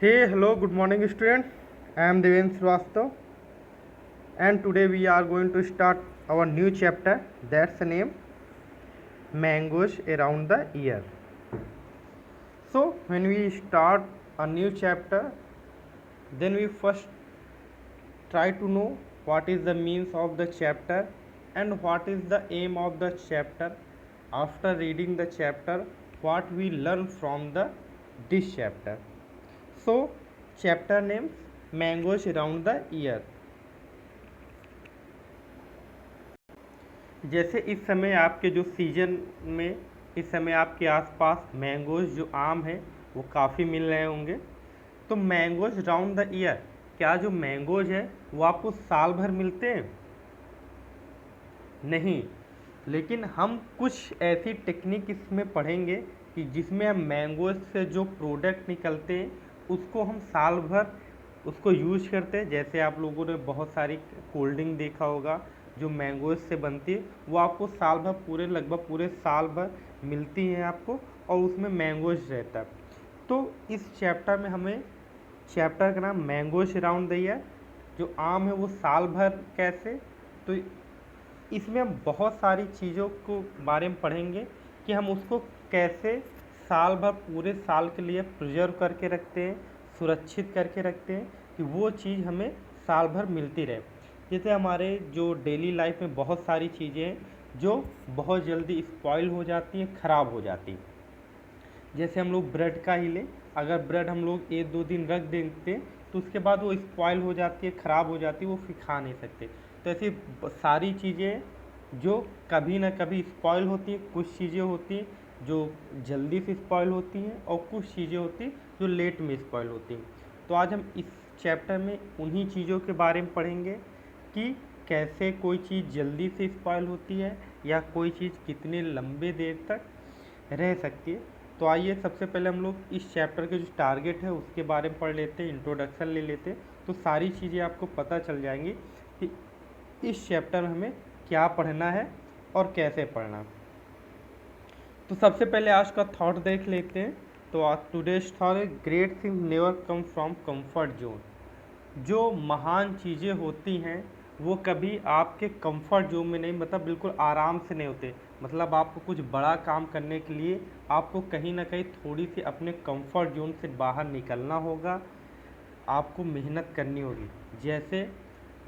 Hey, hello, good morning, student. I am Devendra Srivastav, and today we are going to start our new chapter. That's the name Mangoes Around the Year. So, when we start a new chapter, then we first try to know what is the means of the chapter and what is the aim of the chapter. After reading the chapter, what we learn from the this chapter. So, chapter names Mangoes Around the Year. जैसे इस समय आपके जो season में इस समय आपके आसपास मैंगोज़ जो आम है वो काफ़ी मिल रहे होंगे। तो मैंगोज़ राउंड द ईयर, क्या जो मैंगोज़ है वो आपको साल भर मिलते हैं? नहीं, लेकिन हम कुछ ऐसी टेक्निक इसमें पढ़ेंगे कि जिसमें हम मैंगोज़ से जो प्रोडक्ट निकलते हैं उसको हम साल भर उसको यूज करते हैं। जैसे आप लोगों ने बहुत सारी कोल्ड ड्रिंक देखा होगा जो मैंगोज़ से बनती है, वो आपको साल भर लगभग पूरे साल भर मिलती हैं आपको, और उसमें मैंगोज़ रहता है। तो इस चैप्टर में हमें चैप्टर का नाम मैंगोज़ अराउंड द ईयर, जो आम है वो साल भर कैसे। तो इसमें हम बहुत सारी चीज़ों को बारे में पढ़ेंगे कि हम उसको कैसे साल भर पूरे साल के लिए प्रिजर्व करके रखते हैं, सुरक्षित करके रखते हैं कि वो चीज़ हमें साल भर मिलती रहे। जैसे हमारे जो डेली लाइफ में बहुत सारी चीज़ें हैं जो बहुत जल्दी स्पॉइल हो जाती हैं, ख़राब हो जाती हैं। जैसे हम लोग ब्रेड का ही लें, अगर ब्रेड हम लोग 1-2 दिन रख देते हैं तो उसके बाद वो स्पॉइल हो जाती है, ख़राब हो जाती है, वो फिर खा नहीं सकते। तो ऐसी सारी चीज़ें जो कभी ना कभी स्पॉइल होती हैं, कुछ चीज़ें होती हैं जो जल्दी से स्पॉइल होती हैं और कुछ चीज़ें होती हैं जो लेट में स्पॉइल होती हैं। तो आज हम इस चैप्टर में उन्हीं चीज़ों के बारे में पढ़ेंगे कि कैसे कोई चीज़ जल्दी से स्पॉइल होती है या कोई चीज़ कितने लंबे देर तक रह सकती है। तो आइए सबसे पहले हम लोग इस चैप्टर के जो टारगेट है उसके बारे में पढ़ लेते हैं, इंट्रोडक्शन ले लेते हैं। तो सारी चीज़ें आपको पता चल जाएंगी कि इस चैप्टर में हमें क्या पढ़ना है और कैसे पढ़ना। तो सबसे पहले आज का थॉट देख लेते हैं। तो आज टुडेज थॉट है, great thing never come from comfort zone. जो महान चीज़ें होती हैं वो कभी आपके कंफर्ट जोन में नहीं, मतलब बिल्कुल आराम से नहीं होते। मतलब आपको कुछ बड़ा काम करने के लिए आपको कहीं ना कहीं थोड़ी सी अपने कंफर्ट जोन से बाहर निकलना होगा, आपको मेहनत करनी होगी। जैसे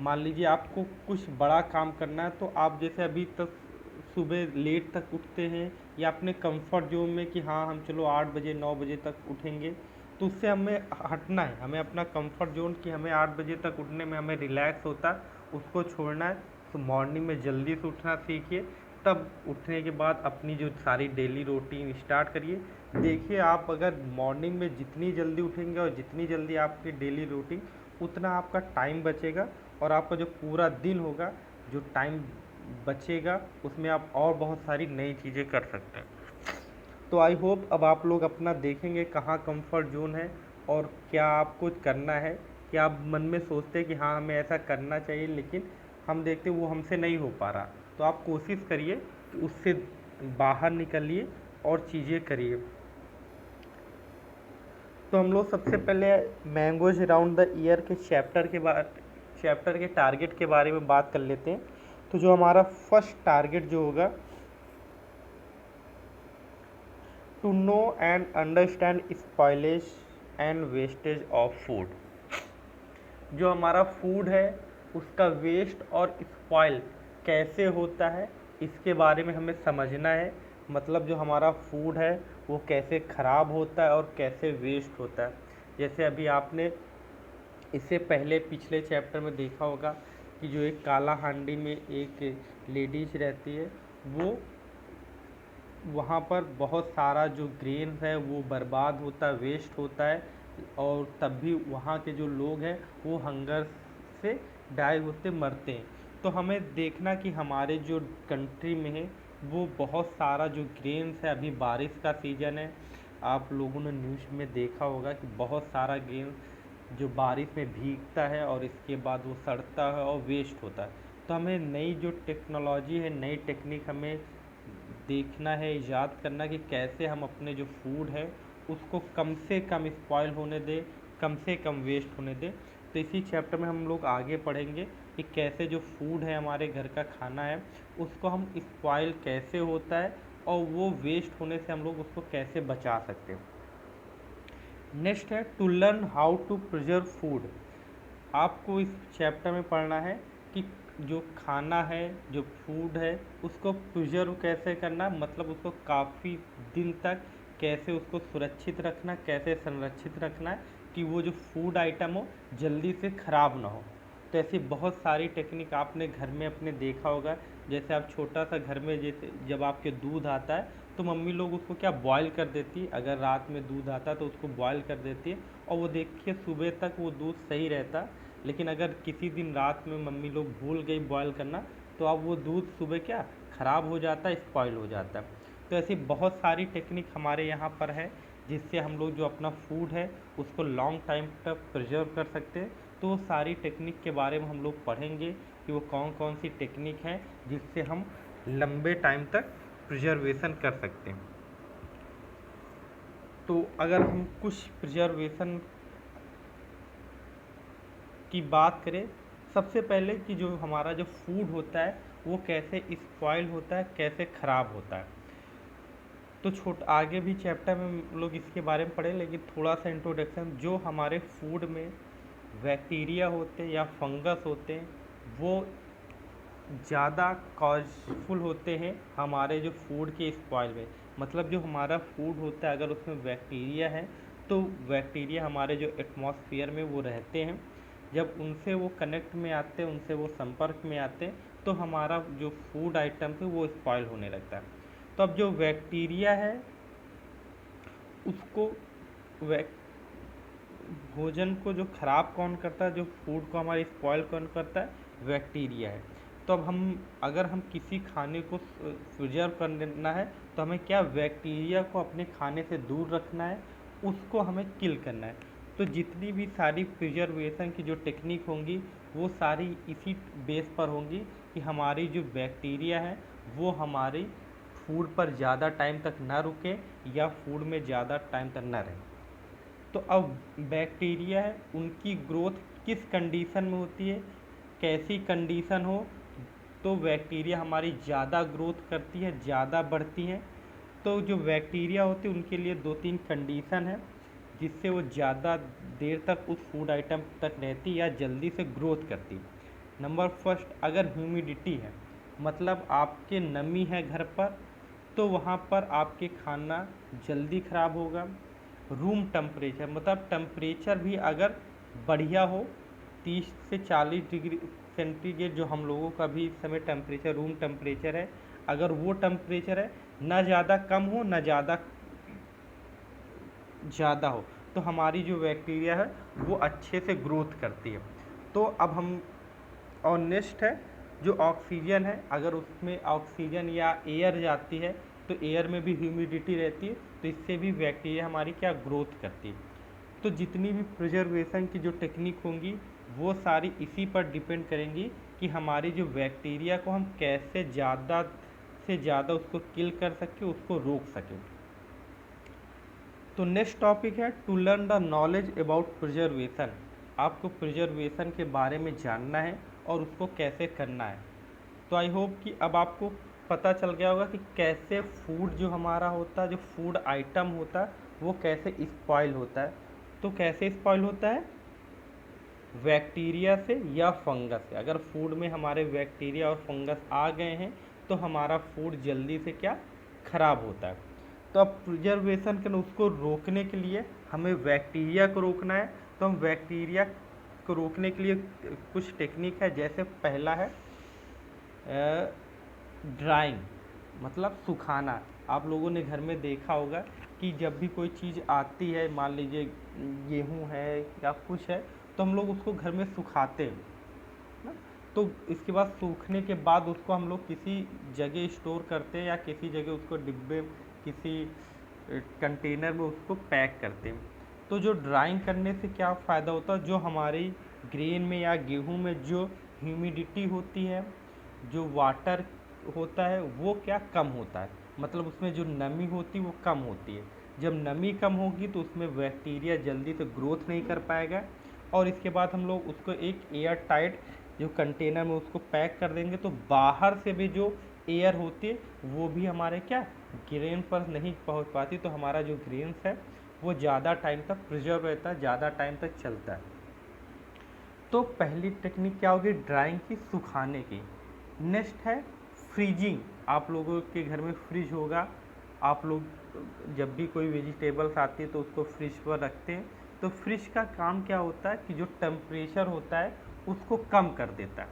मान लीजिए आपको कुछ बड़ा काम करना है, तो आप जैसे अभी तक सुबह लेट तक उठते हैं या अपने कंफर्ट जोन में कि हाँ हम चलो 8 बजे 9 बजे तक उठेंगे, तो उससे हमें हटना है। हमें अपना कंफर्ट जोन कि हमें 8 बजे तक उठने में हमें रिलैक्स होता है, उसको छोड़ना है। तो मॉर्निंग में जल्दी से उठना सीखिए, तब उठने के बाद अपनी जो सारी डेली रूटीन स्टार्ट करिए। देखिए आप अगर मॉर्निंग में जितनी जल्दी उठेंगे और जितनी जल्दी आपकी डेली रूटीन, उतना आपका टाइम बचेगा और आपका जो पूरा दिन होगा, जो टाइम बचेगा उसमें आप और बहुत सारी नई चीज़ें कर सकते हैं। तो आई होप अब आप लोग अपना देखेंगे कहाँ कंफर्ट जोन है और क्या आपको करना है। कि आप मन में सोचते हैं कि हाँ हमें ऐसा करना चाहिए, लेकिन हम देखते वो हमसे नहीं हो पा रहा। तो आप कोशिश करिए कि उससे बाहर निकलिए और चीज़ें करिए। तो हम लोग सबसे पहले मैंगोज अराउंड द ईयर के चैप्टर के टारगेट के बारे में बात कर लेते हैं। तो जो हमारा फर्स्ट टारगेट जो होगा, to know and understand spoilage and wastage of food. जो हमारा फूड है उसका वेस्ट और स्पॉइल कैसे होता है, इसके बारे में हमें समझना है। मतलब जो हमारा फूड है वो कैसे ख़राब होता है और कैसे वेस्ट होता है। जैसे अभी आपने इससे पहले पिछले चैप्टर में देखा होगा कि जो एक काला हांडी में एक लेडीज रहती है, वो वहाँ पर बहुत सारा जो ग्रेन है वो बर्बाद होता है, वेस्ट होता है, और तब भी वहाँ के जो लोग हैं वो हंगर से डाई होते मरते हैं। तो हमें देखना कि हमारे जो कंट्री में है वो बहुत सारा जो ग्रेन्स है, अभी बारिश का सीज़न है, आप लोगों ने न्यूज़ में देखा होगा कि बहुत सारा ग्रेन जो बारिश में भीगता है और इसके बाद वो सड़ता है और वेस्ट होता है। तो हमें नई जो टेक्नोलॉजी है, नई टेक्निक हमें देखना है, ईजाद करना कि कैसे हम अपने जो फूड है उसको कम से कम स्पॉइल होने दें, कम से कम वेस्ट होने दें। तो इसी चैप्टर में हम लोग आगे पढ़ेंगे कि कैसे जो फूड है, हमारे घर का खाना है, उसको हम स्पॉइल कैसे होता है और वो वेस्ट होने से हम लोग उसको कैसे बचा सकते हैं। नेक्स्ट है to learn how to preserve food. आपको इस चैप्टर में पढ़ना है कि जो खाना है, जो फूड है, उसको प्रिजर्व कैसे करना, मतलब उसको काफ़ी दिन तक कैसे उसको सुरक्षित रखना, कैसे संरक्षित रखना है कि वो जो फूड आइटम हो जल्दी से ख़राब ना हो। तो ऐसी बहुत सारी टेक्निक आपने घर में अपने देखा होगा। जैसे आप छोटा सा घर में, जैसे जब आपके दूध आता है तो मम्मी लोग उसको क्या बॉयल कर देती है, अगर रात में दूध आता है तो उसको बॉयल कर देती है और वो देखिए सुबह तक वो दूध सही रहता। लेकिन अगर किसी दिन रात में मम्मी लोग भूल गई बॉयल करना तो अब वो दूध सुबह क्या ख़राब हो जाता है, स्पॉइल हो जाता है। तो ऐसी बहुत सारी टेक्निक हमारे यहाँ पर है जिससे हम लोग जो अपना फूड है उसको लॉन्ग टाइम तक प्रिजर्व कर सकते हैं। तो वो सारी टेक्निक के बारे में हम लोग पढ़ेंगे कि वो कौन कौन सी टेक्निक है जिससे हम लंबे टाइम तक प्रिजर्वेशन कर सकते हैं। तो अगर हम कुछ प्रिजर्वेशन की बात करें, सबसे पहले कि जो हमारा जो फूड होता है वो कैसे स्पॉइल होता है, कैसे ख़राब होता है। तो आगे भी चैप्टर में हम लोग इसके बारे में पढ़े, लेकिन थोड़ा सा इंट्रोडक्शन, जो हमारे फूड में बैक्टीरिया होते हैं या फंगस होते हैं वो ज़्यादा कॉजफुल होते हैं हमारे जो फूड के स्पॉइल में। मतलब जो हमारा फूड होता है अगर उसमें बैक्टीरिया है तो बैक्टीरिया हमारे जो एटमॉस्फेयर में वो रहते हैं, जब उनसे वो कनेक्ट में आते हैं, उनसे वो संपर्क में आते हैं तो हमारा जो फूड आइटम है वो स्पॉइल होने लगता है। तो अब जो बैक्टीरिया है उसको भोजन को जो ख़राब कौन करता है, जो फूड को हमारे स्पॉइल कौन करता है, बैक्टीरिया है। तो अब अगर हम किसी खाने को प्रिजर्व करना है तो हमें क्या बैक्टीरिया को अपने खाने से दूर रखना है, उसको हमें किल करना है। तो जितनी भी सारी प्रिजर्वेशन की जो टेक्निक होंगी वो सारी इसी बेस पर होंगी कि हमारी जो बैक्टीरिया है वो हमारी फूड पर ज़्यादा टाइम तक ना रुके या फूड में ज़्यादा टाइम तक ना रहे। तो अब बैक्टीरिया है उनकी ग्रोथ किस कंडीशन में होती है, कैसी कंडीशन हो तो बैक्टीरिया हमारी ज़्यादा ग्रोथ करती है, ज़्यादा बढ़ती हैं। तो जो बैक्टीरिया होती है उनके लिए 2-3 कंडीशन है जिससे वो ज़्यादा देर तक उस फूड आइटम तक रहती या जल्दी से ग्रोथ करती। नंबर फर्स्ट, अगर ह्यूमिडिटी है, मतलब आपके नमी है घर पर तो वहाँ पर आपके खाना जल्दी ख़राब होगा। रूम टेम्परेचर, मतलब टेम्परेचर भी अगर बढ़िया हो, 30 से 40 डिग्री सेंटीग्रेड जो हम लोगों का भी इस समय टेम्परेचर रूम टेम्परेचर है, अगर वो टेम्परेचर है ना ज़्यादा कम हो ना ज़्यादा हो तो हमारी जो बैक्टीरिया है वो अच्छे से ग्रोथ करती है। तो अब हम और नेक्स्ट है जो ऑक्सीजन है, अगर उसमें ऑक्सीजन या एयर जाती है तो एयर में भी ह्यूमिडिटी रहती है तो इससे भी बैक्टीरिया हमारी क्या ग्रोथ करती है। तो जितनी भी प्रिजर्वेशन की जो टेक्निक होंगी वो सारी इसी पर डिपेंड करेंगी कि हमारी जो बैक्टीरिया को हम कैसे ज़्यादा से ज़्यादा उसको किल कर सकें, उसको रोक सकें। तो नेक्स्ट टॉपिक है to learn the knowledge about preservation. आपको प्रिजर्वेशन के बारे में जानना है और उसको कैसे करना है। तो आई होप कि अब आपको पता चल गया होगा कि कैसे फूड जो हमारा होता है, जो फूड आइटम होता है वो कैसे स्पॉइल होता है। तो कैसे स्पॉइल होता है, बैक्टीरिया से या फंगस से। अगर फूड में हमारे बैक्टीरिया और फंगस आ गए हैं तो हमारा फूड जल्दी से क्या ख़राब होता है। तो अब प्रिजर्वेशन के उसको रोकने के लिए हमें बैक्टीरिया को रोकना है। तो हम बैक्टीरिया को रोकने के लिए कुछ टेक्निक है। जैसे पहला है ड्राइंग, मतलब सुखाना। आप लोगों ने घर में देखा होगा कि जब भी कोई चीज़ आती है, मान लीजिए गेहूँ है या कुछ है, तो हम लोग उसको घर में सुखाते हैं ना। तो इसके बाद सूखने के बाद उसको हम लोग किसी जगह स्टोर करते हैं या किसी जगह उसको डिब्बे, किसी कंटेनर में उसको पैक करते हैं। तो जो ड्राइंग करने से क्या फ़ायदा होता है, जो हमारी ग्रेन में या गेहूं में जो ह्यूमिडिटी होती है, जो वाटर होता है वो क्या कम होता है, मतलब उसमें जो नमी होती है वो कम होती है। जब नमी कम होगी तो उसमें बैक्टीरिया जल्दी से ग्रोथ नहीं कर पाएगा, और इसके बाद हम लोग उसको एक एयर टाइट जो कंटेनर में उसको पैक कर देंगे, तो बाहर से भी जो एयर होती है वो भी हमारे क्या ग्रेन पर नहीं पहुंच पाती, तो हमारा जो ग्रेन्स है वो ज़्यादा टाइम तक प्रिजर्व रहता है, ज़्यादा टाइम तक चलता है। तो पहली टेक्निक क्या होगी ड्राइंग की, सुखाने की। नेक्स्ट है फ्रीजिंग। आप लोगों के घर में फ्रिज होगा, आप लोग जब भी कोई वेजिटेबल्स आती है तो उसको फ्रिज पर रखते हैं। तो फ्रिज का काम क्या होता है कि जो टेम्परेचर होता है उसको कम कर देता है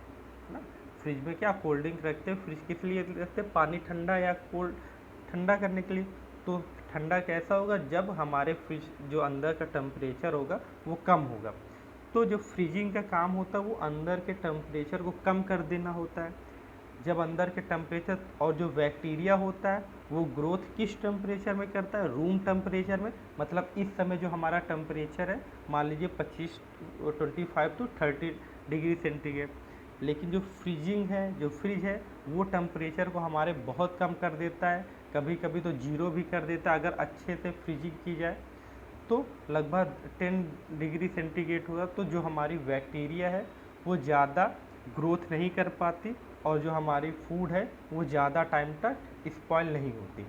ना। फ्रिज में क्या कोल्ड ड्रिंक रखते हैं, फ्रिज किस लिए रखते हैं, पानी ठंडा या कोल्ड ठंडा करने के लिए। तो ठंडा कैसा होगा, जब हमारे फ्रिज जो अंदर का टेम्परेचर होगा वो कम होगा। तो जो फ्रीजिंग का काम होता है वो अंदर के टेम्परेचर को कम कर देना होता है। जब अंदर के टेम्परेचर, और जो बैक्टीरिया होता है वो ग्रोथ किस टेम्परेचर में करता है, रूम टेम्परेचर में। मतलब इस समय जो हमारा टेम्परेचर है मान लीजिए 25 टू 30 डिग्री सेंटीग्रेड, लेकिन जो फ्रीजिंग है, जो फ्रिज है वो टेम्परेचर को हमारे बहुत कम कर देता है, कभी कभी तो जीरो भी कर देता है अगर अच्छे से फ्रीजिंग की जाए। तो लगभग 10 डिग्री सेंटीग्रेड होगा, तो जो हमारी बैक्टीरिया है वो ज़्यादा ग्रोथ नहीं कर पाती, और जो हमारी फूड है वो ज़्यादा टाइम तक स्पॉइल नहीं होती।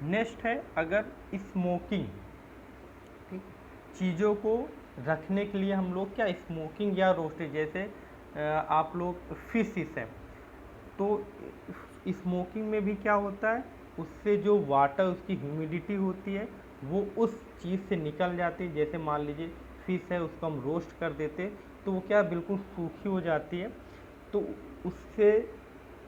नेक्स्ट है अगर स्मोकिंग, ठीक, चीज़ों को रखने के लिए हम लोग क्या स्मोकिंग या रोस्टेड, जैसे आप लोग फिशेस हैं, तो स्मोकिंग में भी क्या होता है, उससे जो वाटर उसकी ह्यूमिडिटी होती है वो उस चीज़ से निकल जाती है। जैसे मान लीजिए फिश है, उसको हम रोस्ट कर देते तो वो क्या बिल्कुल सूखी हो जाती है, तो उससे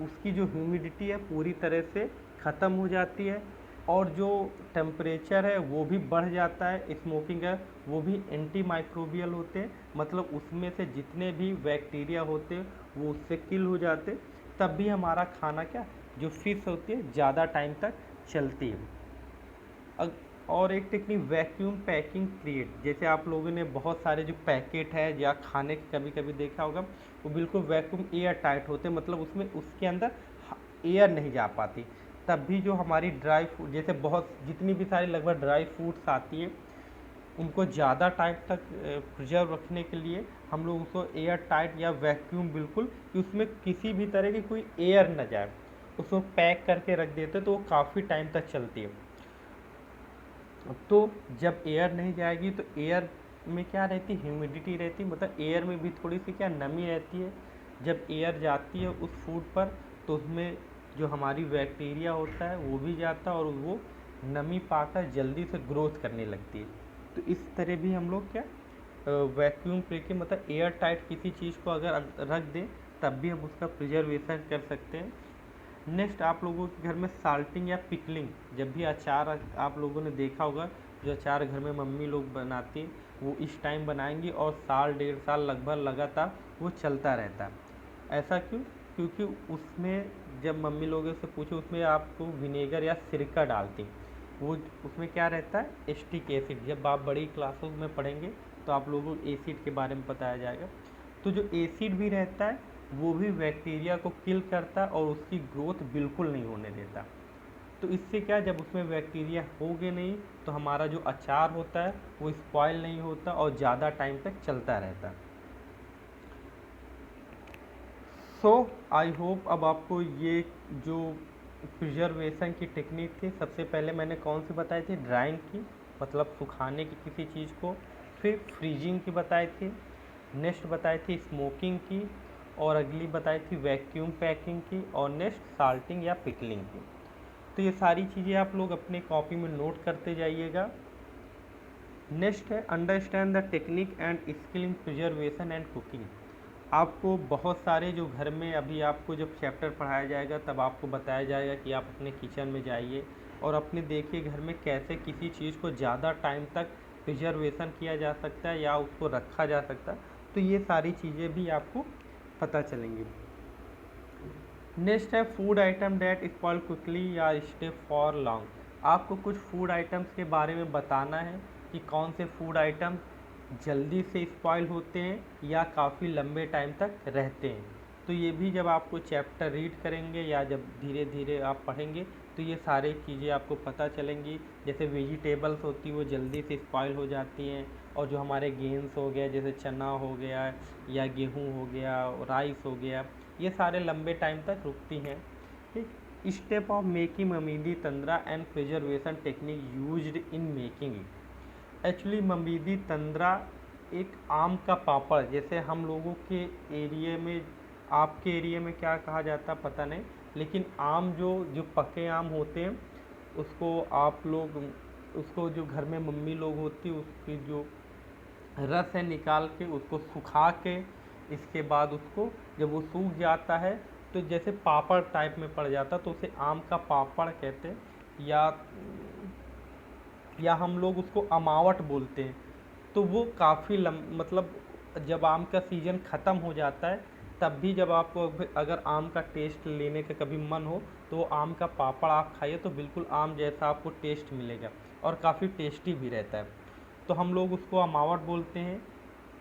उसकी जो ह्यूमिडिटी है पूरी तरह से ख़त्म हो जाती है, और जो टेम्परेचर है वो भी बढ़ जाता है। स्मोकिंग है वो भी एंटी माइक्रोबियल होते हैं, मतलब उसमें से जितने भी बैक्टीरिया होते हैं वो उससे किल हो जाते, तब भी हमारा खाना क्या जो फिश होती है ज़्यादा टाइम तक चलती है। और एक टेक्निक वैक्यूम पैकिंग क्रिएट, जैसे आप लोगों ने बहुत सारे जो पैकेट है या खाने के कभी कभी देखा होगा वो बिल्कुल वैक्यूम एयर टाइट होते हैं, मतलब उसमें उसके अंदर एयर नहीं जा पाती। तब भी जो हमारी ड्राई फ्रूट, जैसे बहुत जितनी भी सारी लगभग ड्राई फ्रूट्स आती हैं उनको ज़्यादा टाइम तक प्रिजर्व रखने के लिए हम लोग उसको एयर टाइट या वैक्यूम बिल्कुल कि उसमें किसी भी तरह की कोई एयर न जाए उसको पैक करके रख देते, तो वो काफ़ी टाइम तक चलती है। तो जब एयर नहीं जाएगी तो एयर में क्या रहती, ह्यूमिडिटी रहती, मतलब एयर में भी थोड़ी सी क्या नमी रहती है। जब एयर जाती है उस फूड पर तो उसमें जो हमारी बैक्टीरिया होता है वो भी जाता है, और वो नमी पाकर जल्दी से ग्रोथ करने लगती है। तो इस तरह भी हम लोग क्या वैक्यूम करके, मतलब एयर टाइट किसी चीज़ को अगर रख दें तब भी हम उसका प्रिजर्वेशन कर सकते हैं। नेक्स्ट आप लोगों के घर में साल्टिंग या पिकलिंग, जब भी अचार आप लोगों ने देखा होगा जो अचार घर में मम्मी लोग बनाती वो इस टाइम बनाएंगी और साल 1.5 साल लगभग लगातार वो चलता रहता है। ऐसा क्यों, क्योंकि उसमें जब मम्मी लोगों से पूछो उसमें आपको विनेगर या सिरका डालती, वो उसमें क्या रहता है एसिटिक एसिड। जब आप बड़ी क्लासों में पढ़ेंगे तो आप लोगों को एसिड के बारे में बताया जाएगा। तो जो एसिड भी रहता है वो भी बैक्टीरिया को किल करता है और उसकी ग्रोथ बिल्कुल नहीं होने देता। तो इससे क्या, जब उसमें बैक्टीरिया होगे नहीं तो हमारा जो अचार होता है वो स्पॉइल नहीं होता और ज़्यादा टाइम तक चलता रहता है। सो आई होप अब आपको ये जो प्रिजर्वेशन की टेक्निक थी, सबसे पहले मैंने कौन सी बताई थी, ड्राइंग की, मतलब सुखाने की किसी चीज़ को, फिर फ्रीजिंग की बताई थी, नेक्स्ट बताई थी स्मोकिंग की, और अगली बताई थी वैक्यूम पैकिंग की, और नेक्स्ट साल्टिंग या पिकलिंग की। तो ये सारी चीज़ें आप लोग अपने कॉपी में नोट करते जाइएगा। नेक्स्ट है understand the technique and skill in preservation and cooking. आपको बहुत सारे जो घर में अभी आपको जब चैप्टर पढ़ाया जाएगा तब आपको बताया जाएगा कि आप अपने किचन में जाइए और अपने देखिए घर में कैसे किसी चीज़ को ज़्यादा टाइम तक प्रिजर्वेशन किया जा सकता है या उसको रखा जा सकता है, तो ये सारी चीज़ें भी आपको पता चलेंगी। नेक्स्ट है food item that spoil quickly या स्टे फॉर लॉन्ग। आपको कुछ फूड आइटम्स के बारे में बताना है कि कौन से फूड आइटम जल्दी से स्पॉइल होते हैं या काफ़ी लंबे टाइम तक रहते हैं। तो ये भी जब आपको चैप्टर रीड करेंगे या जब धीरे धीरे आप पढ़ेंगे तो ये सारी चीज़ें आपको पता चलेंगी। जैसे वेजिटेबल्स होती है वो जल्दी से स्पॉइल हो जाती हैं, और जो हमारे गेंस हो गया जैसे चना हो गया या गेहूँ हो गया, राइस हो गया, ये सारे लंबे टाइम तक रुकती हैं। ठीक, step of making mamidi tandra and preservation technique used in making. Actually mamidi tandra एक आम का पापड़, जैसे हम लोगों के एरिया में, आपके एरिया में क्या कहा जाता पता नहीं, लेकिन आम जो जो पके आम होते हैं उसको आप लोग, उसको जो घर में मम्मी लोग होती उसकी जो रस है निकाल के उसको सुखा के, इसके बाद उसको जब वो सूख जाता है तो जैसे पापड़ टाइप में पड़ जाता तो उसे आम का पापड़ कहते हैं, या हम लोग उसको अमावट बोलते हैं। तो वो काफ़ी मतलब जब आम का सीज़न ख़त्म हो जाता है तब भी जब आपको अगर आम का टेस्ट लेने का कभी मन हो तो वो आम का पापड़ आप खाइए तो बिल्कुल आम जैसा आपको टेस्ट मिलेगा, और काफ़ी टेस्टी भी रहता है। तो हम लोग उसको अमावट बोलते हैं।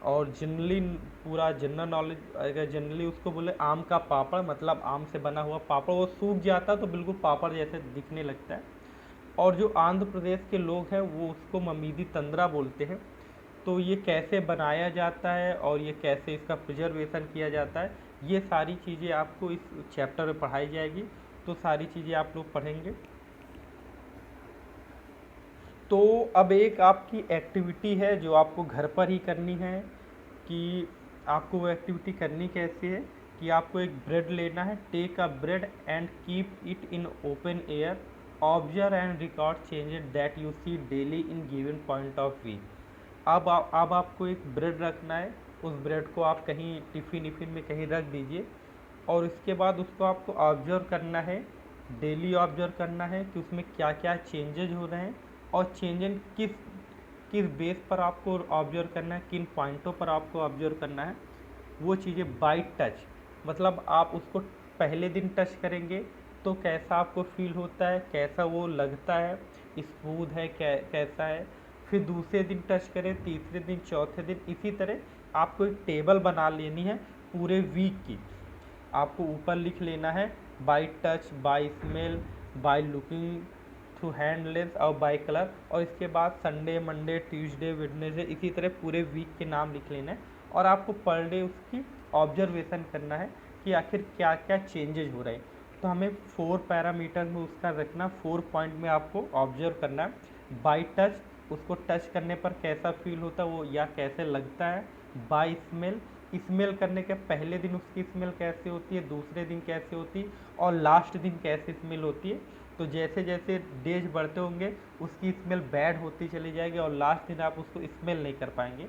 और जनरली पूरा जनरल नॉलेज, अगर जनरली उसको बोले आम का पापड़, मतलब आम से बना हुआ पापड़, वो सूख जाता है तो बिल्कुल पापड़ जैसे दिखने लगता है। और जो आंध्र प्रदेश के लोग हैं वो उसको ममीदी तंद्रा बोलते हैं। तो ये कैसे बनाया जाता है और ये कैसे इसका प्रिजर्वेशन किया जाता है, ये सारी चीज़ें आपको इस चैप्टर में पढ़ाई जाएगी। तो सारी चीज़ें आप लोग पढ़ेंगे। तो अब एक आपकी एक्टिविटी है जो आपको घर पर ही करनी है, कि आपको वो एक्टिविटी करनी कैसे है, कि आपको एक ब्रेड लेना है। Take a bread and keep it in open air, observe and record changes that you see daily in given point of view. अब आपको एक ब्रेड रखना है, उस ब्रेड को आप कहीं टिफ़िन इफ़िन में कहीं रख दीजिए, और इसके बाद उसको आपको ऑब्जर्व करना है, डेली ऑब्जर्व करना है कि उसमें क्या क्या चेंजेज हो रहे हैं, और चेंजेस किस किस बेस पर आपको ऑब्जर्व करना है, किन पॉइंटों पर आपको ऑब्जर्व करना है। वो चीज़ें बाई टच, मतलब आप उसको पहले दिन टच करेंगे तो कैसा आपको फील होता है, कैसा वो लगता है, स्मूथ है कैसा है। फिर दूसरे दिन टच करें, तीसरे दिन, चौथे दिन, इसी तरह आपको एक टेबल बना लेनी है पूरे वीक की। आपको ऊपर लिख लेना है by touch, by smell, by looking through hand lens और बाय कलर, और इसके बाद संडे, मंडे, ट्यूसडे, वेडनेसडे, इसी तरह पूरे वीक के नाम लिख लेना है। और आपको पर डे उसकी ऑब्जर्वेशन करना है कि आखिर क्या क्या चेंजेज हो रहे हैं। तो हमें 4 पैरामीटर में उसका रखना, 4 पॉइंट में आपको ऑब्जर्व करना है। बाय टच, उसको टच करने पर कैसा फील होता है वो, या कैसे लगता है। बाय स्मेल, स्मेल करने के पहले दिन उसकी स्मेल कैसे होती है, दूसरे दिन कैसे होती है, और लास्ट दिन कैसे स्मेल होती है। तो जैसे जैसे डेज बढ़ते होंगे उसकी स्मेल बैड होती चली जाएगी, और लास्ट दिन आप उसको स्मेल नहीं कर पाएंगे।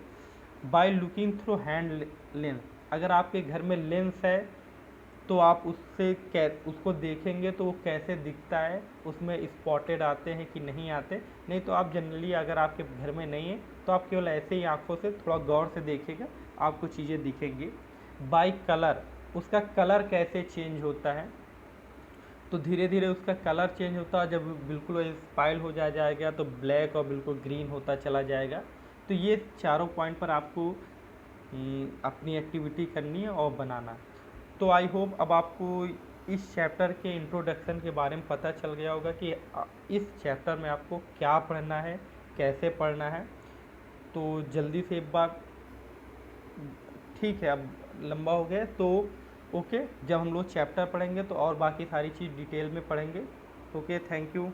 Bye looking through hand lens, अगर आपके घर में लेंस है तो आप उसको देखेंगे तो वो कैसे दिखता है, उसमें स्पॉटेड आते हैं कि नहीं आते। नहीं तो आप जनरली अगर आपके घर में नहीं है तो आप केवल ऐसे ही आंखों से थोड़ा गौर से देखेगा, आपको चीज़ें दिखेंगी। बाय कलर, उसका कलर कैसे चेंज होता है, तो धीरे धीरे उसका कलर चेंज होता है, जब बिल्कुल स्पाइल हो जाएगा तो ब्लैक और बिल्कुल ग्रीन होता चला जाएगा। तो ये चारों पॉइंट पर आपको अपनी एक्टिविटी करनी है और बनाना। तो आई होप अब आपको इस चैप्टर के इंट्रोडक्शन के बारे में पता चल गया होगा कि इस चैप्टर में आपको क्या पढ़ना है, कैसे पढ़ना है। तो जल्दी से एक बार, ठीक है अब लंबा हो गया तो ओके, जब हम लोग चैप्टर पढ़ेंगे तो और बाकी सारी चीज़ डिटेल में पढ़ेंगे। Okay, thank you.